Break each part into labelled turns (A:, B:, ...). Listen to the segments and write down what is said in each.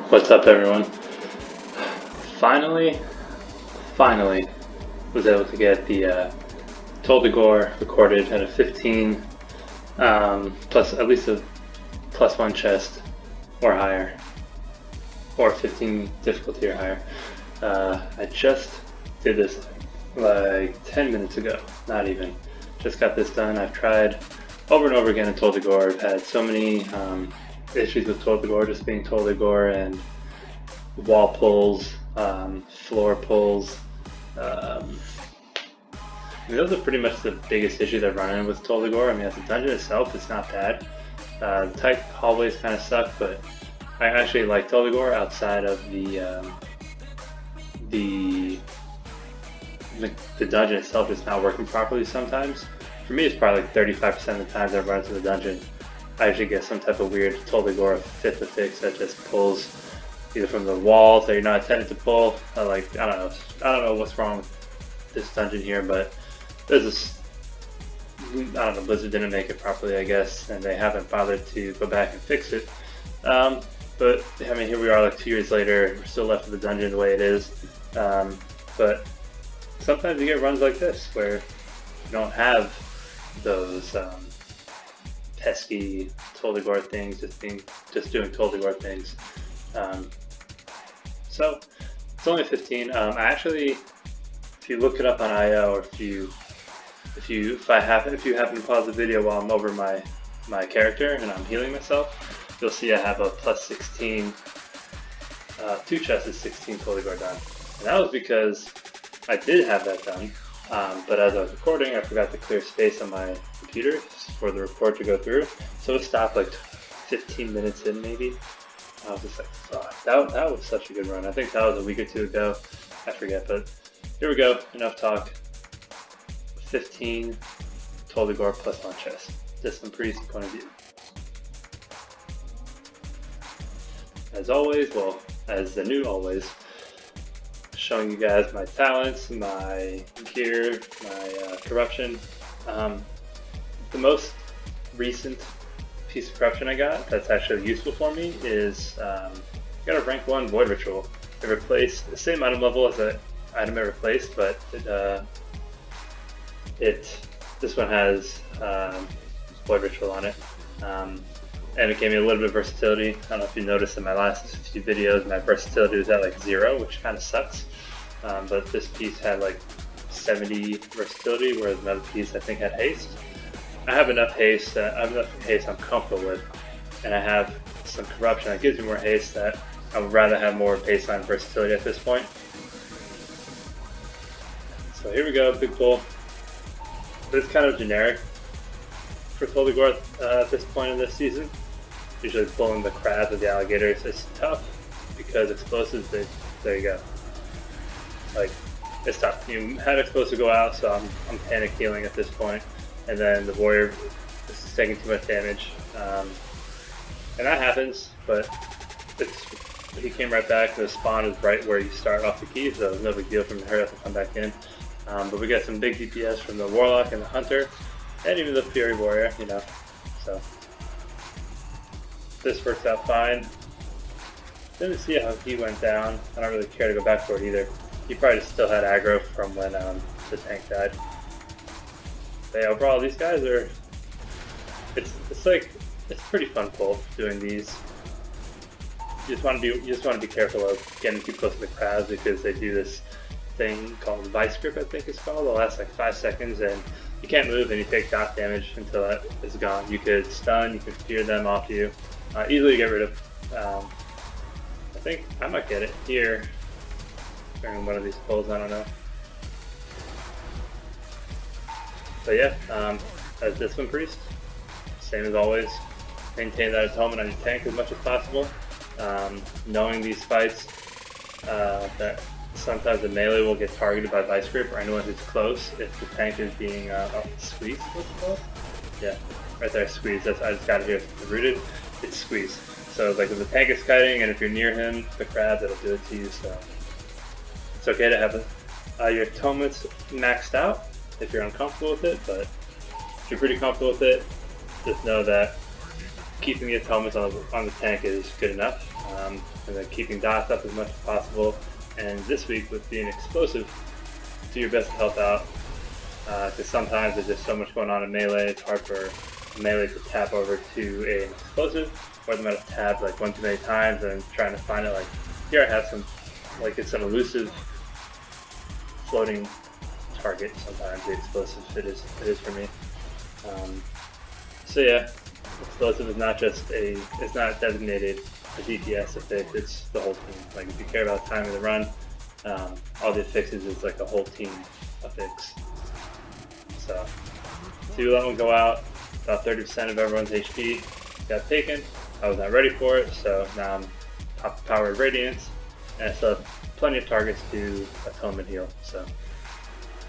A: What's up, everyone? Finally was able to get the Tol Dagor recorded at a 15 plus at least a +1 chest or higher, or 15 difficulty or higher. I just did this like 10 minutes ago, not even. Just got this done. I've tried over and over again in Tol Dagor. I've had so many issues with Tol Dagor, just being Tol Dagor, and wall pulls, floor pulls. Those are pretty much the biggest issues I've run into with Tol Dagor. I mean, as the dungeon itself, it's not bad. The tight hallways kind of suck, but I actually like Tol Dagor outside of the dungeon itself is not working properly sometimes. For me, it's probably like 35% of the times I've run into the dungeon, I actually get some type of weird Tol Dagor fit to fix that just pulls either from the walls that you're not intended to pull. I don't know what's wrong with this dungeon here, but there's this, I don't know, Blizzard didn't make it properly, I guess, and they haven't bothered to go back and fix it. But I mean, here we are like 2 years later, we're still left with the dungeon the way it is. But sometimes you get runs like this where you don't have those pesky Tol Dagor things, just doing Tol Dagor things. So it's only 15. I actually, if you look it up on IO, or if you happen to pause the video while I'm over my character and I'm healing myself, you'll see I have a +16, 2 chests is 16 Tol Dagor done. And that was because I did have that done, but as I was recording, I forgot to clear space on my computer for the report to go through, so it stopped like 15 minutes in maybe. I was just like, fuck, that was such a good run. I think that was a week or two ago, I forget, but here we go, enough talk. 15 Tol Dagor +1 chest. Discipline Priest point of view. As always, well, as the new always, showing you guys my talents, my gear, my corruption. The most recent piece of corruption I got that's actually useful for me is got a rank 1 Void Ritual. It replaced the same item level as the item it replaced, but this one has Void Ritual on it. And it gave me a little bit of versatility. I don't know if you noticed in my last few videos, my versatility was at like 0, which kind of sucks. But this piece had like 70 versatility, whereas another piece I think had haste. I have enough haste I'm comfortable with, and I have some corruption that gives me more haste that I would rather have more baseline versatility at this point. So here we go, big pull. This is kind of generic for Tol Dagor at this point in this season. Usually pulling the crabs or the alligators is tough because explosives, there you go. Like, it's tough. You had explosive go out, so I'm panic healing at this point, and then the warrior is taking too much damage, and that happens. But he came right back. The spawn is right where you start off the key, so it's no big deal for him to hurry up and come back in. But we got some big DPS from the warlock and the hunter, and even the fury warrior, you know. So this works out fine. Didn't see how he went down. I don't really care to go back for it either. He probably still had aggro from when the tank died. But yeah, overall, these guys are. It's pretty fun pull doing these. You just want to be careful of getting too close to the crowds because they do this thing called vice grip, I think it's called. It'll last like 5 seconds, and you can't move, and you take dot damage until that is gone. You could stun, you could fear them off you, easily get rid of. I think I might get it here during one of these pulls, I don't know. But yeah, as Discipline Priest, same as always, maintain that atonement on your tank as much as possible. Knowing these fights, that sometimes the melee will get targeted by vice grip or anyone who's close if the tank is being squeezed. What's it called? Yeah, right there, squeezed. I just got it here. Rooted, it's squeezed. So like if the tank is kiting and if you're near him, the crabs, it'll do it to you. So it's okay to have your atonements maxed out if you're uncomfortable with it, but if you're pretty comfortable with it, just know that keeping the atonements on the tank is good enough. and then keeping dots up as much as possible. And this week with being explosive, do your best to help out, because sometimes there's just so much going on in melee, it's hard for melee to tap over to an explosive, or they might have tabbed like one too many times and trying to find it. Like here I have some, like it's an elusive floating target sometimes, the explosive it is for me. So yeah, explosive is not just it's not designated a DPS affix, it's the whole team. Like if you care about timing the run, all the affixes is like a whole team affix. So you let one go out, about 30% of everyone's HP got taken. I was not ready for it, so now I'm top powered Radiance, and I still have plenty of targets to atonement heal, so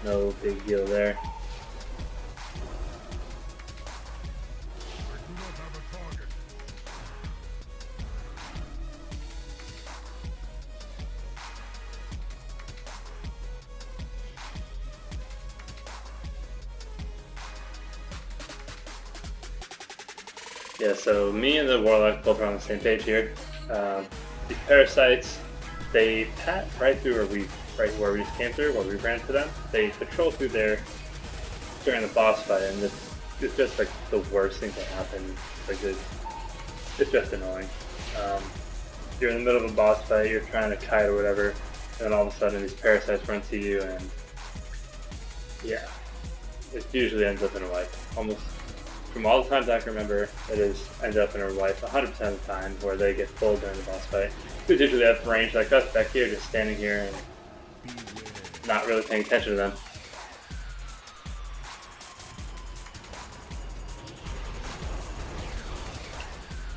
A: no big deal there. Yeah, so me and the Warlock both are on the same page here. These parasites, they pat right through where we just came through, where we ran to them. They patrol through there during the boss fight, and it's just like the worst thing to happen. Like it's just annoying. You're in the middle of a boss fight, you're trying to kite or whatever, and then all of a sudden these parasites run to you, and yeah, it usually ends up in a wipe. Almost from all the times I can remember, it ends up in a wipe 100% of the time, where they get pulled during the boss fight. Who usually have range like us back here, just standing here and not really paying attention to them.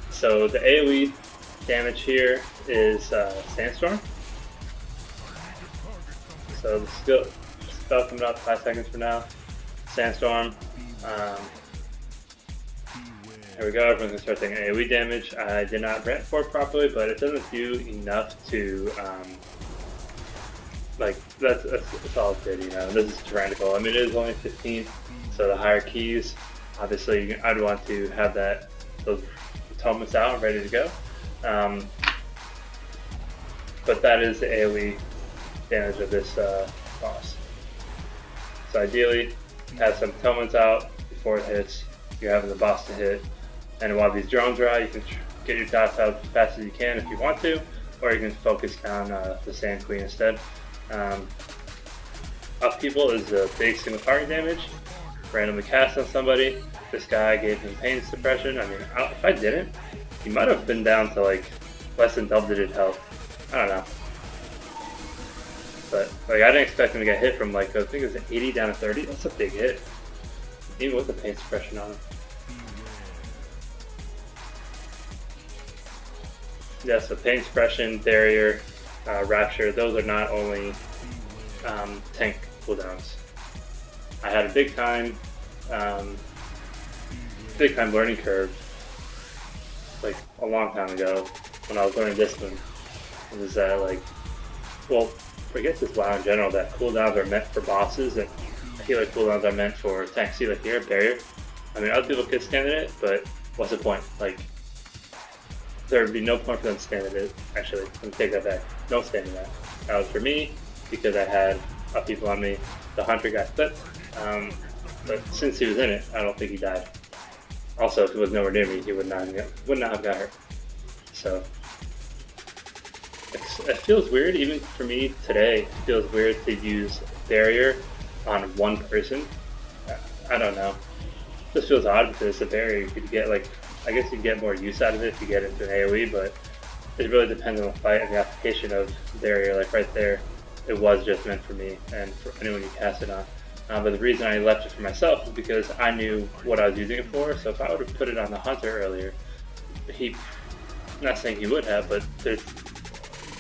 A: So the AoE damage here is Sandstorm. So the spell coming up 5 seconds from now. Sandstorm. Here we go, everyone's gonna start taking AoE damage. I did not rent for it properly, but it doesn't do enough to, like, that's all it did, you know. This is tyrannical. I mean, it is only 15, so the higher keys, obviously, I'd want to have those atonements out and ready to go. But that is the AoE damage of this boss. So ideally, have some atonements out before it hits. You're having the boss to hit. And while these drones are out, you can get your dots out as fast as you can if you want to, or you can focus down the Sand Queen instead. Up people is the big single target damage. Randomly cast on somebody. This guy gave him pain suppression. I mean, if I didn't, he might have been down to like less than double-digit health. I don't know. But like, I didn't expect him to get hit from like, I think it was 80 down to 30. That's a big hit, even with the pain suppression on him. Yeah, so pain suppression, barrier, rapture, those are not only tank cooldowns. I had a big time learning curve, like a long time ago when I was learning Discipline. It was that like, well, I guess it's WoW in general, that cooldowns are meant for bosses, and I feel like cooldowns are meant for tanks. See, like here, barrier. I mean, other people could stand in it, but what's the point? Like, there would be no point for them to stand in it. Actually, let me take that back. Don't stand in that. That was for me because I had people on me. The hunter got clipped, but since he was in it, I don't think he died. Also, if he was nowhere near me, he would not have got hurt. So it feels weird, even for me today. It feels weird to use barrier on one person. I don't know. It just feels odd because it's a barrier. You could get like, I guess you get more use out of it if you get into an AoE, but it really depends on the fight and the application of barrier. Like right there, it was just meant for me and for anyone you cast it on. But the reason I left it for myself is because I knew what I was using it for. So if I would have put it on the hunter earlier, I'm not saying he would have, but there's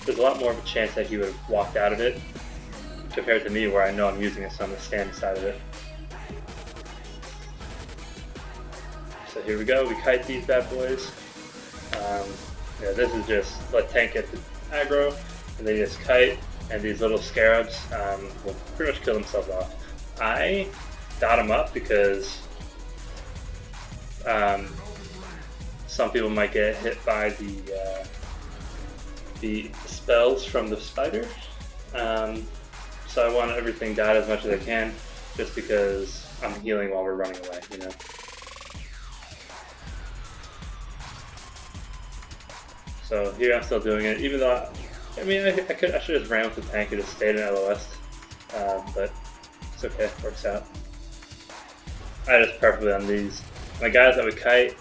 A: a lot more of a chance that he would have walked out of it compared to me, where I know I'm using it, so I'm going to stand inside of it. So here we go, we kite these bad boys. Yeah, this is just let tank get the aggro, and they just kite, and these little scarabs will pretty much kill themselves off. I got them up because some people might get hit by the the spells from the spider. So I want everything died as much as I can, just because I'm healing while we're running away, you know. So here I'm still doing it, even though I mean I should have just ran with the tank and just stayed in LOS, but it's okay, works out. I just perfectly on these. My guys that would kite,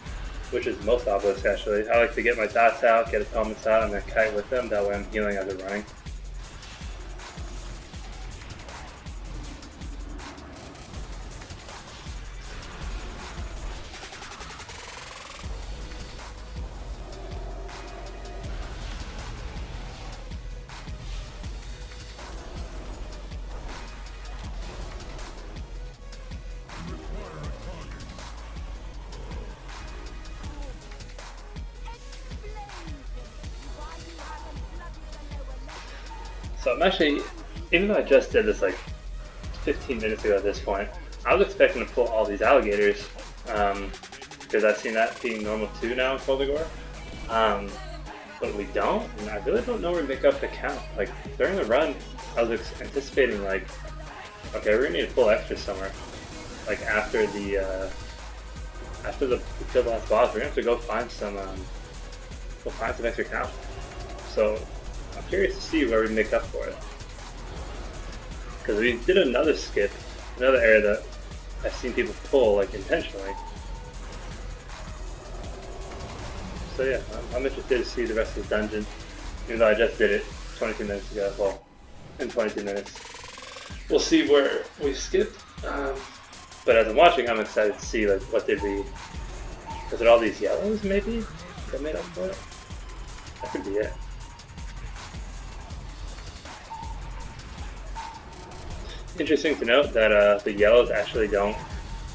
A: which is most obvious actually. I like to get my dots out, get atonements out, and then kite with them. That way I'm healing as they're running. So I'm actually, even though I just did this like 15 minutes ago at this point, I was expecting to pull all these alligators, because I've seen that being normal too now in Tol Dagor. But we don't, and I really don't know where to make up the count. Like, during the run, I was anticipating like, okay, we're gonna need to pull extra somewhere. Like after we kill the last boss, we're gonna have to go find some extra count. So I'm curious to see where we make up for it. Because we did another skip, another area that I've seen people pull, like, intentionally. So yeah, I'm interested to see the rest of the dungeon, even though I just did it 22 minutes ago, well, in 22 minutes. We'll see where we skipped, but as I'm watching, I'm excited to see, like, what did we... Was it all these yellows, maybe, that made up for it? That could be it. Interesting to note that the yellows actually don't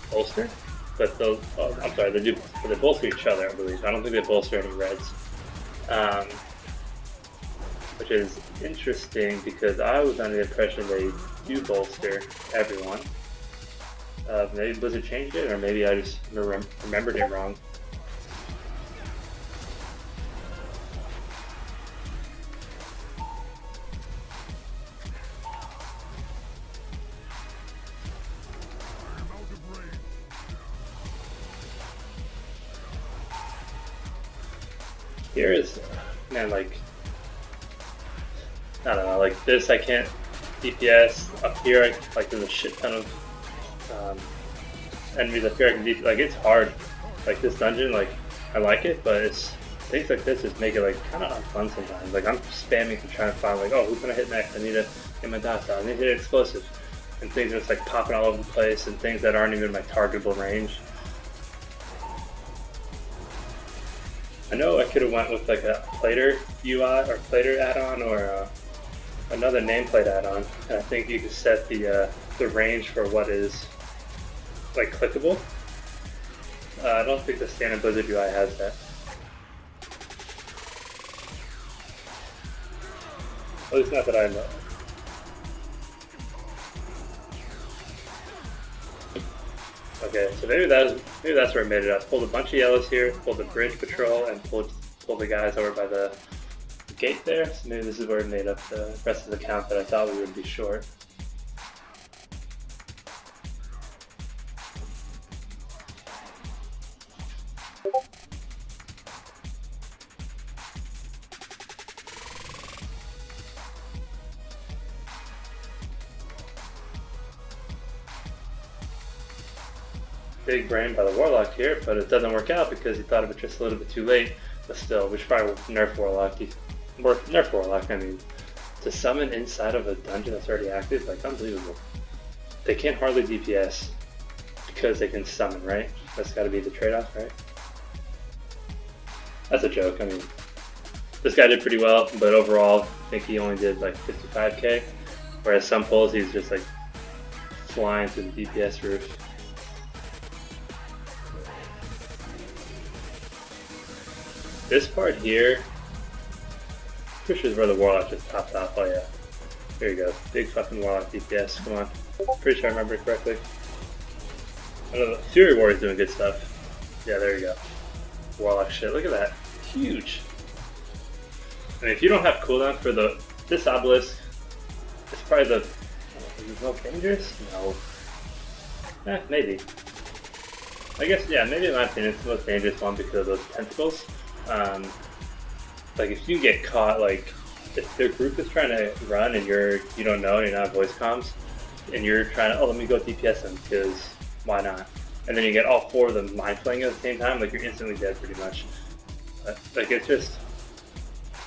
A: bolster, but those, I'm sorry, they do, but they bolster each other, I believe. I don't think they bolster any reds, which is interesting because I was under the impression they do bolster everyone. Maybe Blizzard changed it, or maybe I just remembered it wrong. Here is, man, like, I don't know, like this I can't DPS. Up here, like there's a shit ton of enemies up here I can DPS. Like, it's hard. Like this dungeon, like, I like it, but it's things like this just make it like kind of unfun sometimes. Like I'm spamming to try to find like, oh, who can I hit next? I need to get my dots out. I need to hit explosive. And things are just like popping all over the place, and things that aren't even in my targetable range. I know I could have went with like a plater UI or plater add-on, or another nameplate add-on, and I think you can set the range for what is like clickable. I don't think the standard Blizzard UI has that. At least not that I know. Okay, so maybe that's where I made it up. Pulled a bunch of yellows here, pulled the bridge patrol, and pulled the guys over by the gate there. So maybe this is where it made up the rest of the count that I thought we would be short. Big brain by the Warlock here, but it doesn't work out because he thought of it just a little bit too late. But still, we should probably nerf Warlock. Nerf Warlock, I mean. To summon inside of a dungeon that's already active, like, unbelievable. They can't hardly DPS because they can summon, right? That's gotta be the trade-off, right? That's a joke, I mean. This guy did pretty well, but overall, I think he only did like 55k. Whereas some pulls, he's just like flying through the DPS roof. This part here, pretty sure is where the Warlock just popped off. Oh yeah, here you go. Big fucking Warlock DPS, come on. Pretty sure I remember it correctly. I know the Fury Warrior's doing good stuff. Yeah, there you go. Warlock shit, look at that. Huge. mean, if you don't have cooldown for this obelisk, it's probably is it most dangerous? No. Maybe. I guess, yeah, maybe in my opinion it's the most dangerous one because of those tentacles. Like if you get caught, like if their group is trying to run and you don't know and you're not voice comms, and you're trying to, oh, let me go DPS them because why not? And then you get all 4 of them mind playing at the same time, like you're instantly dead pretty much. Like it's just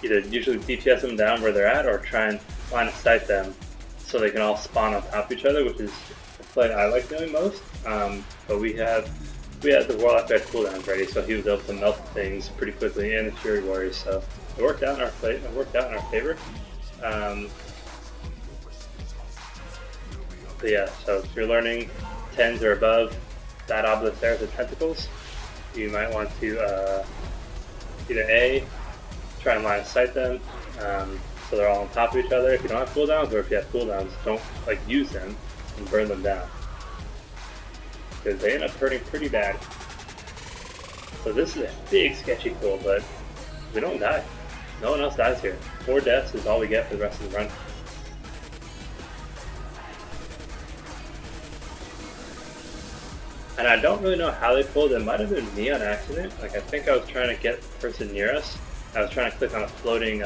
A: either usually DPS them down where they're at or try and line of sight them so they can all spawn on top of each other, which is the play I like doing most. But we had the Warlock had cooldowns ready, so he was able to melt things pretty quickly, and the Fury Warriors, so it worked out in our play. It worked out in our favor. But yeah, so if you're learning 10s or above, that obelisk there with the tentacles, you might want to either A, try and line of sight them, so they're all on top of each other if you don't have cooldowns, or if you have cooldowns, don't like use them and burn them down, because they end up hurting pretty bad. So this is a big sketchy pull, but we don't die. No one else dies here. 4 deaths is all we get for the rest of the run. And I don't really know how they pulled. It might have been me on accident. Like I think I was trying to get the person near us. I was trying to click on a floating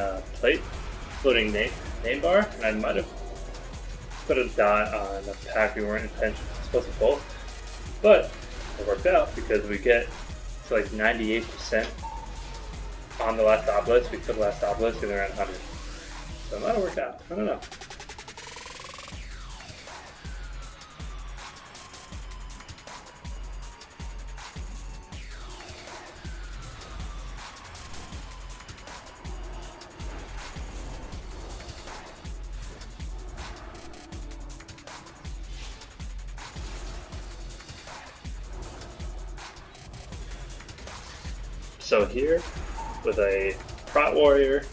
A: floating name bar, and I might have put a dot on a pack we weren't supposed to pull. But it worked out because we get to like 98% on the last obelisk. We took the last obelisk and they're at 100. So it might have worked out. I don't know. So here, with a Prot Warrior,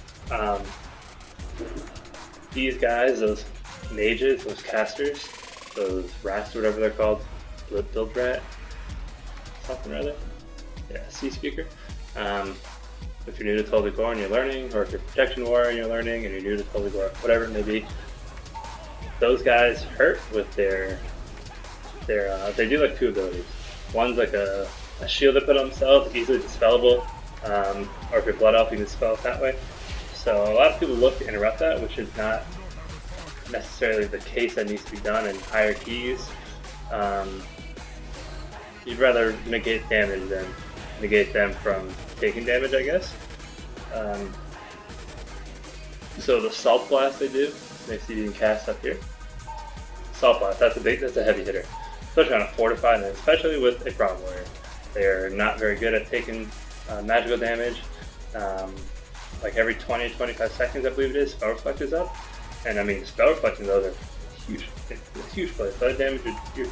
A: these guys, those mages, those casters, those rats, whatever they're called, build rat, something or other, yeah, Sea Speaker. If you're new to Tol Dagor and you're learning, or if you're Protection Warrior and you're learning and you're new to Tol Dagor, whatever it may be, those guys hurt with they do like 2 abilities. One's like a shield they put on themselves, easily dispellable, or if you're Blood Elf, you can dispel it that way. So a lot of people look to interrupt that, which is not necessarily the case that needs to be done in higher keys. You'd rather negate damage than negate them from taking damage, I guess. So the Salt Blast they do, they see you can cast up here. Salt Blast, that's a heavy hitter. Especially on a fortified, and especially with a Prot Warrior. They're not very good at taking magical damage. Like every 20 to 25 seconds, I believe it is, Spell Reflect is up. And I mean, Spell Reflecting those are huge. It's a huge play. So that damage, you're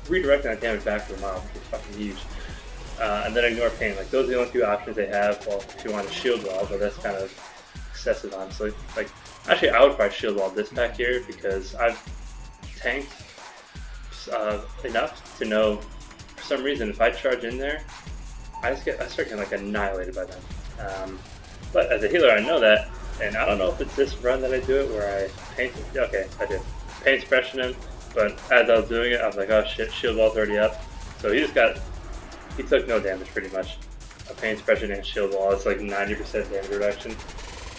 A: redirecting that damage back to the mob, which is fucking huge. And then Ignore Pain. Like those are the only 2 options they have. Well, if you want to shield wall, but that's kind of excessive, honestly. Like, actually, I would probably shield wall this back here because I've tanked enough to know, for some reason, if I charge in there, I start getting like annihilated by them. But as a healer, I know that, and I don't know if it's this run that I do it where I paint. Okay, I did paint suppression him, but as I was doing it, I was like, oh shit, shield wall's already up. So he took no damage pretty much. A paint suppression and shield wall, it's like 90% damage reduction.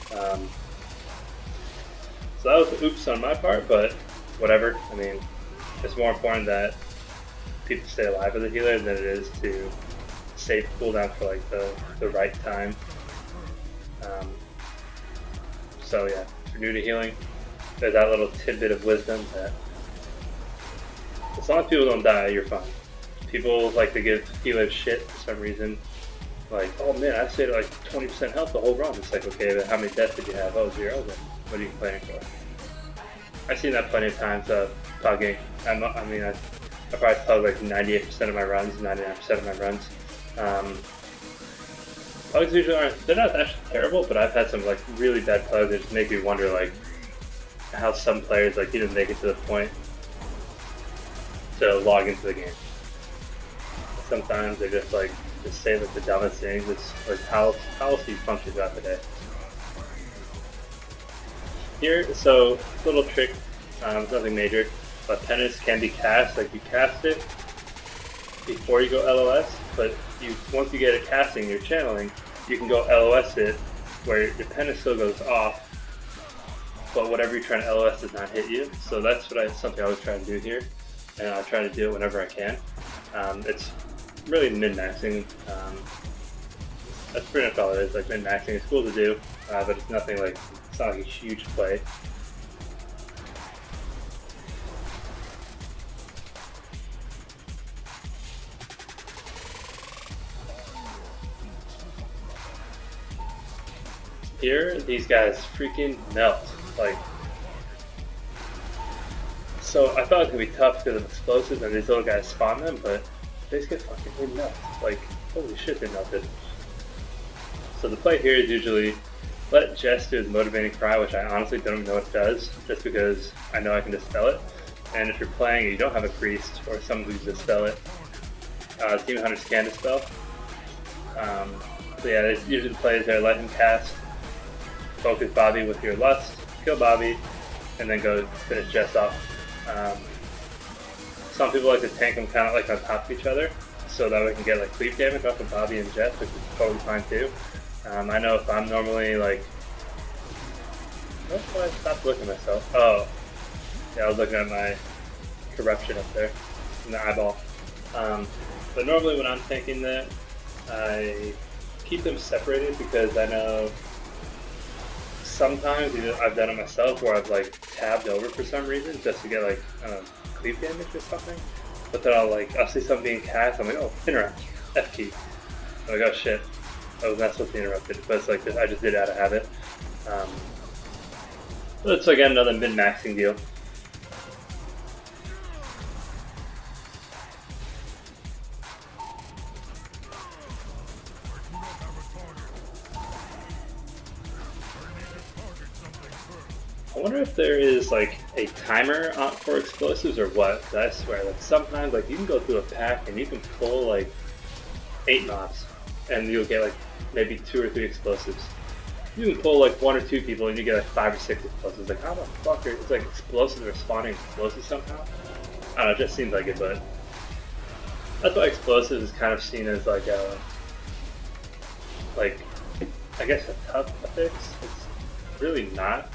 A: So that was the oops on my part, but whatever. I mean, it's more important that people stay alive as a healer than it is to save cooldown for like the right time. So yeah, if you're new to healing, there's that little tidbit of wisdom that as long as people don't die, you're fine. People like to give healers shit for some reason. Like, oh man, I stayed at like 20% health the whole run. It's like, okay, but how many deaths did you have? Oh, 0. Then what are you complaining for? I've seen that plenty of times. Pugging. I probably pug like 98% of my runs, 99% of my runs. Pugs usually they're not actually terrible, but I've had some like really bad pugs that just make me wonder like how some players like didn't make it to the point to log into the game. Sometimes they just say like the dumbest things. It's like how else do you function throughout the day? Here, so little trick, nothing major, but tennis can be cast, like you cast it before you go LOS, but once you get it casting, you're channeling, you can go LOS it, where your tennis still goes off, but whatever you're trying to LOS does not hit you. So that's something I always try to do here, and I try to do it whenever I can. It's really min-maxing. That's pretty much all it is, like min-maxing. It's cool to do, but it's nothing like, it's not like a huge play. Here, these guys freaking melt. Like, so I thought it was gonna be tough because of explosives and these little guys spawn them, but they just get fucking melt. Like, holy shit, they melted. So the play here is usually let Jess do his motivating cry, which I honestly don't know what it does, just because I know I can dispel it. And if you're playing and you don't have a priest or someone who can dispel it, Demon Hunters can dispel. So yeah, there's usually plays there, let him cast, focus Bobby with your lust, kill Bobby, and then go finish Jess off. Some people like to tank them kind of like on top of each other, so that we can get like creep damage off of Bobby and Jess, which is totally fine too. I know if I'm normally like, that's why I stopped looking at myself. Oh, yeah, I was looking at my corruption up there in the eyeball. But normally when I'm tanking that, I keep them separated because I know sometimes I've done it myself where I've like tabbed over for some reason just to get like, I don't know, creep damage or something. But then I'll see something being cast, I'm like, oh, interrupt, F key. I'm like, oh shit, I was not supposed to be interrupted, but it's like this, I just did it out of habit. So again, another min-maxing deal. I wonder if there is like a timer for explosives or what, 'cause I swear, like sometimes like you can go through a pack and you can pull like 8 mobs and you'll get like maybe 2 or 3 explosives. You can pull like 1 or 2 people and you get like 5 or 6 explosives. Like how the fuck are it's like explosives are spawning explosives somehow? I don't know, it just seems like it, but that's why explosives is kind of seen as like a I guess a tough fix. It's really not.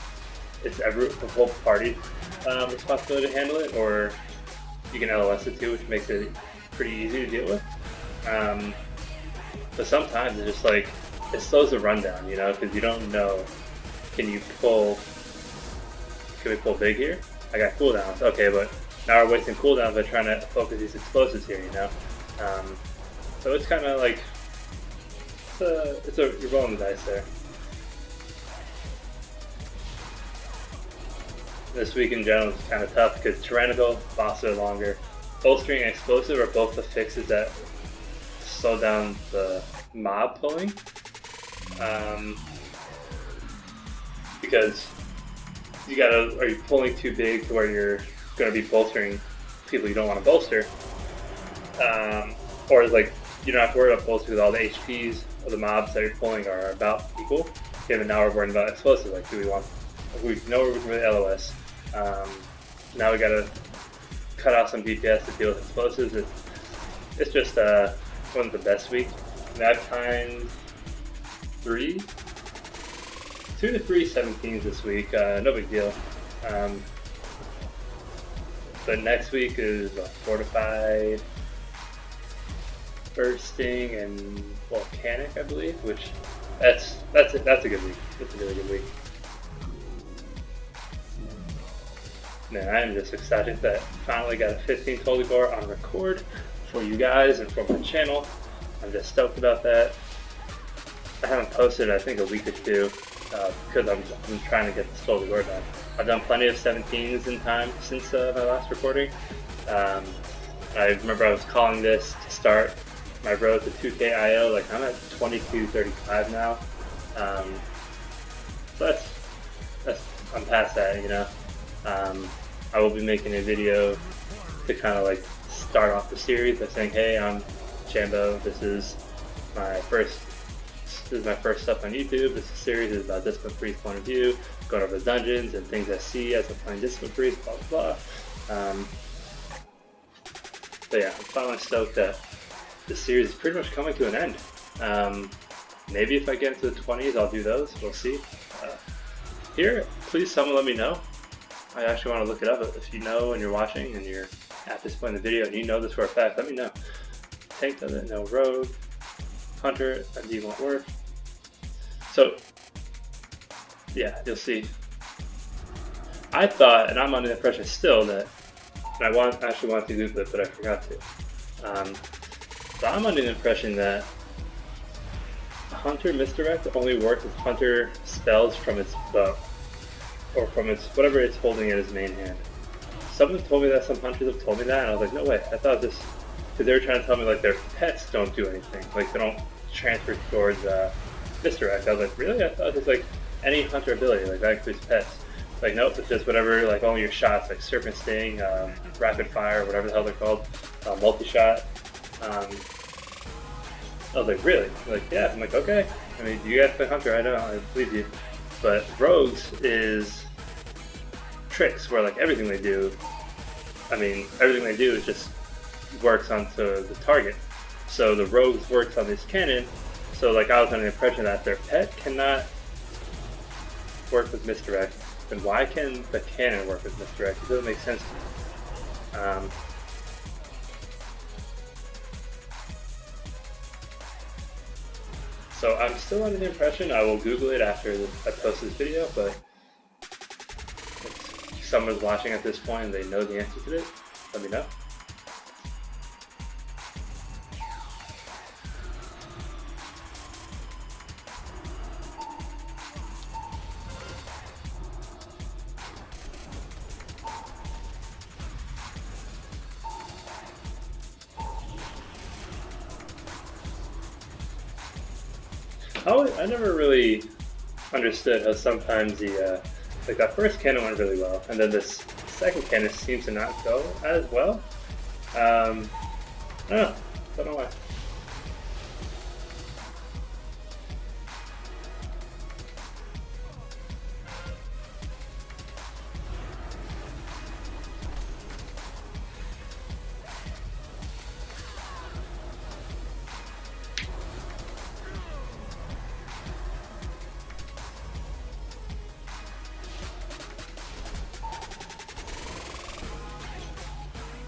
A: It's the whole party's responsibility to handle it, or you can LOS it too, which makes it pretty easy to deal with. But sometimes it's just like, it slows the rundown, you know, because you don't know, can we pull big here? I got cooldowns, okay, but now we're wasting cooldowns by trying to focus these explosives here, you know? So it's kind of like, you're rolling the dice there. This week in general is kind of tough because Tyrannical, bosses are longer. Bolstering and Explosive are both the fixes that slow down the mob pulling. Because are you pulling too big to where you're going to be bolstering people you don't want to bolster? Or is like, you don't have to worry about bolstering because all the HPs of the mobs that you're pulling are about equal. Okay, but now we're worrying about explosives. Like, we know we're with LOS. Now we gotta cut off some DPS to deal with explosives. It's just one of the best weeks. I've timed 2 to 3 17s this week. No big deal. But next week is Fortified, Bursting, and Volcanic, I believe. Which that's a good week. It's a really good week. Man, I am just excited that I finally got a 15 Tol Dagor on record for you guys and for my channel. I'm just stoked about that. I haven't posted I think a week or 2 because I'm trying to get this Tol Dagor done. I've done plenty of 17s in time since my last recording. I remember I was calling this to start my road to 2K IO. Like I'm at 22:35 now. So I'm past that, you know. I will be making a video to kind of like start off the series by saying, hey, I'm Jambo, this is my first This is my first stuff on YouTube. This series is about Discipline Priest point of view, going over the dungeons and things I see as I'm playing Discipline Priest, blah blah blah. But yeah, I'm finally stoked that this series is pretty much coming to an end. Maybe if I get into the 20s, I'll do those. We'll see. Here, please someone let me know. I actually want to look it up. If you know and you're watching and you're at this point in the video and you know this for a fact, let me know. Tank doesn't know rogue. Hunter, MD won't work. So, yeah, you'll see. I thought, and I'm under the impression still that, and I actually wanted to Google it, but I forgot to. So I'm under the impression that Hunter Misdirect only works if Hunter spells from its bow, or from its whatever it's holding in his main hand. Someone told me that, some hunters have told me that, and I was like, no way, I thought this, because they were trying to tell me like their pets don't do anything, like they don't transfer towards Misdirect. I was like, really? I thought it was like any hunter ability, like that includes pets. Like, nope, it's just whatever, like all your shots, like Serpent Sting, Rapid Fire, whatever the hell they're called, Multi-Shot. I was like, really? Like, yeah. I'm like, okay. I mean, you guys play Hunter, I know, I believe you. But Rogues is tricks, where like everything they do, I mean, everything they do is just works onto the target. So the Rogues works on this cannon, so like I was under the impression that their pet cannot work with Misdirect. Then why can the cannon work with Misdirect? It doesn't make sense to me. So I'm still under the impression, I will Google it after I post this video, but if someone's watching at this point and they know the answer to this, let me know. I never really understood how sometimes the like that first cannon went really well, and then this second cannon seems to not go as well. I don't know why.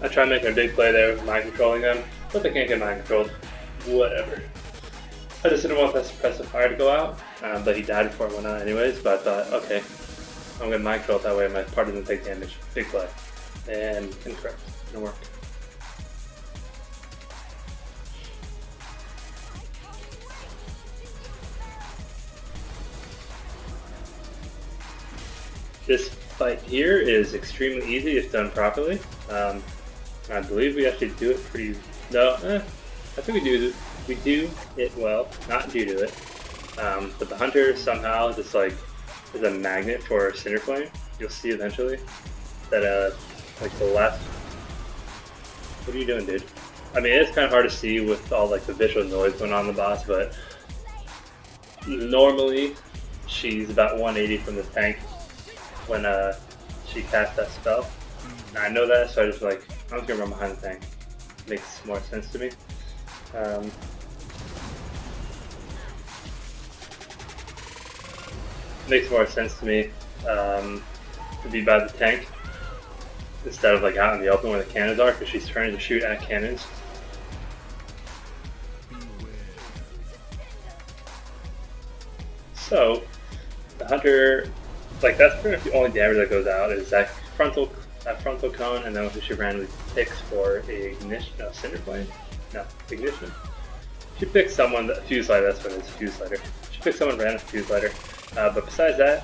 A: I try making a big play there with mind controlling them, but they can't get mind controlled. Whatever. I just didn't want that suppressive fire to go out, but he died before it went out anyways, but I thought, okay, I'm going to mind control it that way my party doesn't take damage. Big play. And incorrect. Didn't work. This fight here is extremely easy if done properly. I believe we actually do it pretty. I think we do it well, not due to it. But the hunter somehow just like is a magnet for Cinder Flame. You'll see eventually that like the left. What are you doing, dude? I mean, it's kind of hard to see with all like the visual noise going on in the boss, but normally she's about 180 from the tank when she casts that spell. And I know that, so I just like, I'm just gonna run behind the tank. Makes more sense to me. Makes more sense to me to be by the tank instead of like out in the open where the cannons are, because she's trying to shoot at cannons. So the hunter, like that's pretty much the only damage that goes out is that frontal cone, and then she randomly picks for ignition. No, Cinder Flame. No, ignition. She picks someone, Fuse Lighter. That's what it is, Fuse Lighter. She picks someone random Fuse Lighter. But besides that,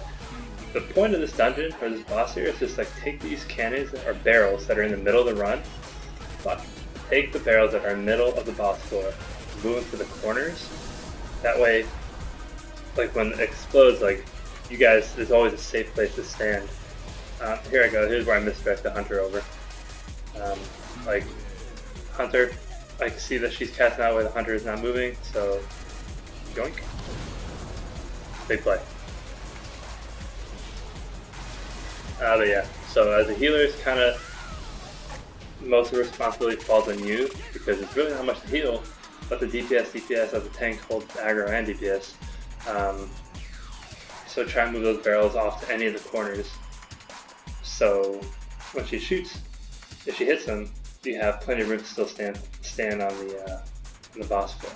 A: the point of this dungeon or this boss here is just like take these cannons or barrels that are in the middle of the run. Take the barrels that are in the middle of the boss floor, move them to the corners. That way, like when it explodes, like you guys, there's always a safe place to stand. Here I go. Here's where I misdirect the hunter over. Like hunter, I can see that she's casting out where the hunter is not moving, so Yoink. Big play. But yeah, so as a healer, it's kind of most of the responsibility falls on you because it's really not much to heal, but the DPS as a tank holds aggro and DPS. So try and move those barrels off to any of the corners. So when she shoots, if she hits them, you have plenty of room to still stand on the boss floor.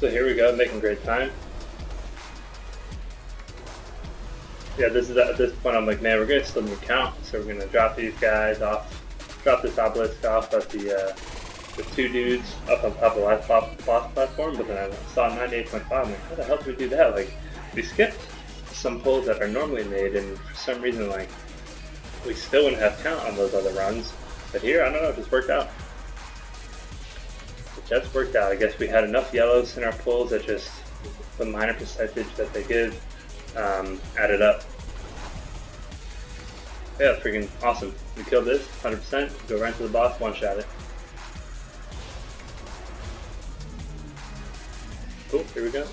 A: So here we go, making great time. Yeah, this is at this point I'm like, man, we're gonna still need count, so we're gonna drop these guys off, drop this obelisk off at the two dudes up on top of the last boss platform. But then I saw 98.5. I'm like, how the hell did we do that? Like, we skipped some pulls that are normally made, and for some reason, like, we still wouldn't have count on those other runs. But here, I don't know, it just worked out. Just worked out. I guess we had enough yellows in our pulls that just the minor percentage that they give added up. Yeah, freaking awesome. We killed this 100%. Go right to the boss, one-shot it. Cool, here we go.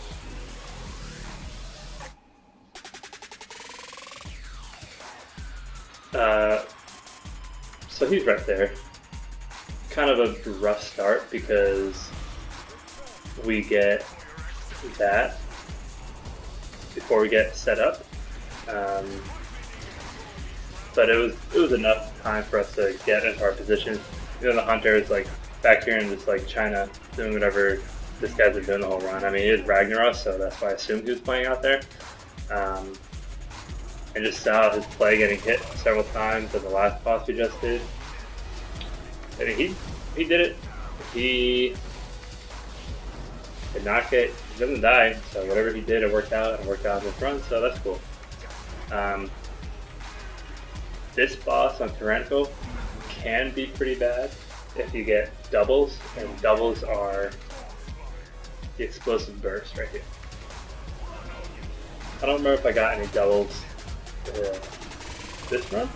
A: So he's right there. Kind of a rough start because we get that before we get set up, but it was enough time for us to get into our position. You know, the hunter is like back here and just like China doing whatever this guy's been doing the whole run. I mean, it is Ragnarok, so that's why I assumed he was playing out there. And just saw his play getting hit several times at the last boss we just did. I mean, he did it. He did not get, he doesn't die, so whatever he did, it worked out, and it worked out in this run, so that's cool. This boss on Tyrannical can be pretty bad if you get doubles, and doubles are the explosive burst right here. I don't remember if I got any doubles this run.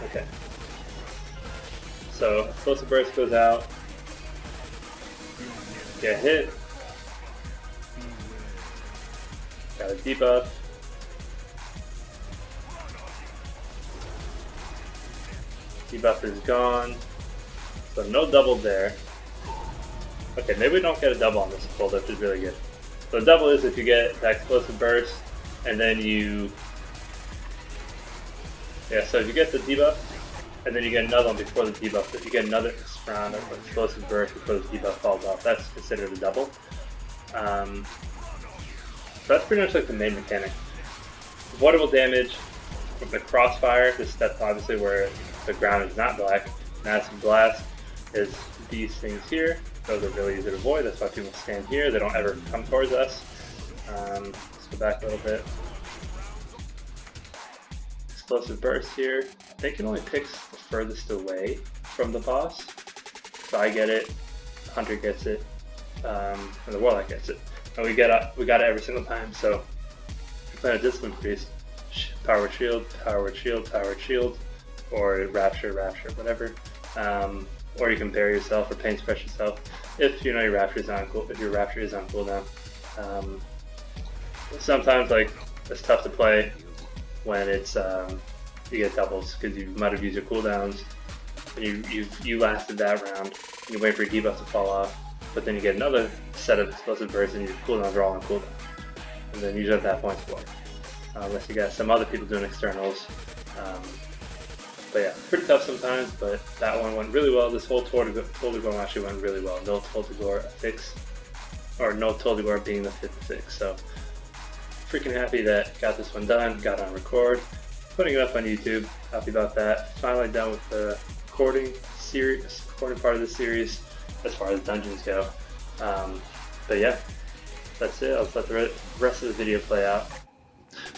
A: Okay. So explosive burst goes out. Get hit. Got a debuff. Debuff is gone. So no double there. Okay, maybe we don't get a double on this pull, which is really good. So the double is if you get that explosive burst, and then you... Yeah, so if you get the debuff, and then you get another one before the debuff, you get another round of explosive burst before the debuff falls off, that's considered a double. So that's pretty much like the main mechanic. Avoidable damage with the crossfire, this step obviously where the ground is not black. Massive blast is these things here. Those are really easy to avoid, that's why people stand here, they don't ever come towards us. Let's go back a little bit. Explosive burst here. I think it only picks the furthest away from the boss. So I get it, Hunter gets it, and the Warlock gets it. And we got it every single time, so if you're playing a Discipline Priest, power shield, power shield, power shield, or rapture, whatever. Or you can bury yourself or pain suppress yourself if you know your rapture is on cooldown. Sometimes like it's tough to play when it's you get doubles because you might have used your cooldowns. You lasted that round. You wait for your debuff to fall off, but then you get another set of explosive bursts and your cooldowns are all on cooldown. And then usually at that point it's blocked. Unless you got some other people doing externals. But yeah, pretty tough sometimes, but that one went really well. This whole Tol Dagor actually went really well. No Tol Dagor fix, or no Tol Dagor being the fifth fix. So freaking happy that got this one done, got on record, putting it up on YouTube. Happy about that. Finally done with the recording. series, supported part of the series as far as dungeons go. But yeah, that's it. I'll let the rest of the video play out.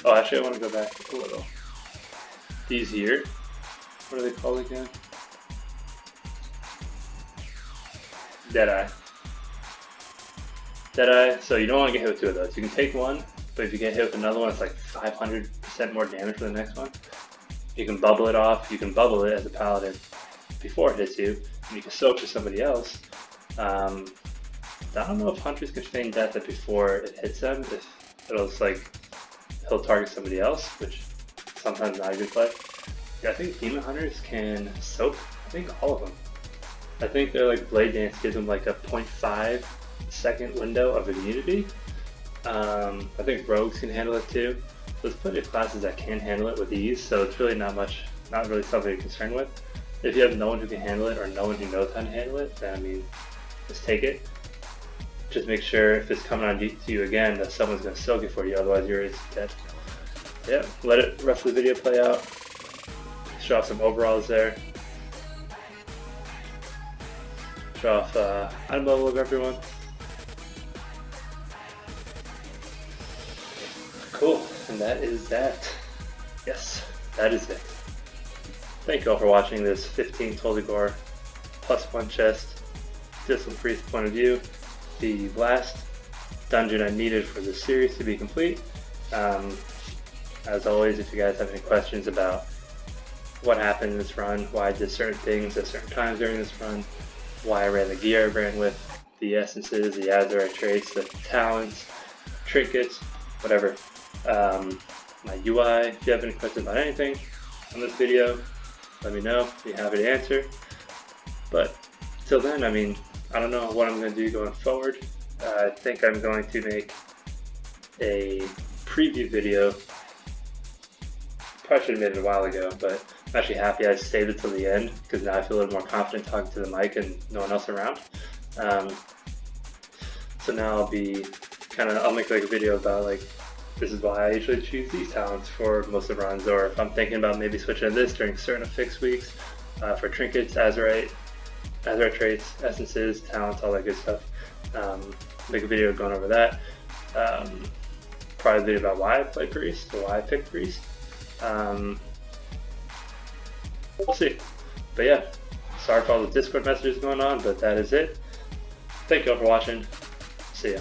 A: Oh, actually, I want to go back a little. These here, what are they called again? Deadeye. Deadeye, so you don't want to get hit with two of those. You can take one, but if you get hit with another one, it's like 500% more damage for the next one. You can bubble it off. You can bubble it as a paladin before it hits you, and you can soak for somebody else. I don't know if hunters can feign death before it hits them. If it'll just like he'll target somebody else, which sometimes not a good play. Yeah, I think demon hunters can soak. I think all of them. I think they're like blade dance gives them like a 0.5 second window of immunity. I think rogues can handle it too. There's plenty of classes that can handle it with ease, so it's really not really something you're concerned with. If you have no one who can handle it or no one who knows how to handle it, then I mean, just take it. Just make sure if it's coming on to you again that someone's going to soak it for you, otherwise you're dead. Yeah, let it rest of the video play out. Show off some overalls there. Show off item level of everyone. Cool, and that is that. Yes, that is it. Thank you all for watching this 15 Tol Dagor +1 chest Discipline Priest point of view. The last dungeon I needed for this series to be complete. As always, if you guys have any questions about what happened in this run, why I did certain things at certain times during this run, why I ran the gear I ran with, the essences, the Azurite traits, the talents, trinkets, whatever. My UI, if you have any questions about anything on this video, let me know. I'll be happy to answer. But till then, I mean, I don't know what I'm going to do going forward. I think I'm going to make a preview video. Probably should have made it a while ago, but I'm actually happy I saved it till the end because now I feel a little more confident talking to the mic and no one else around. So now I'll make like a video about like, this is why I usually choose these talents for most of the runs, or if I'm thinking about maybe switching to this during certain fixed weeks for trinkets, Azurite traits, essences, talents, all that good stuff. Make a video going over that. Probably a video about why I play Priest, or why I picked Priest. We'll see. But yeah, sorry for all the Discord messages going on, but that is it. Thank you all for watching. See ya.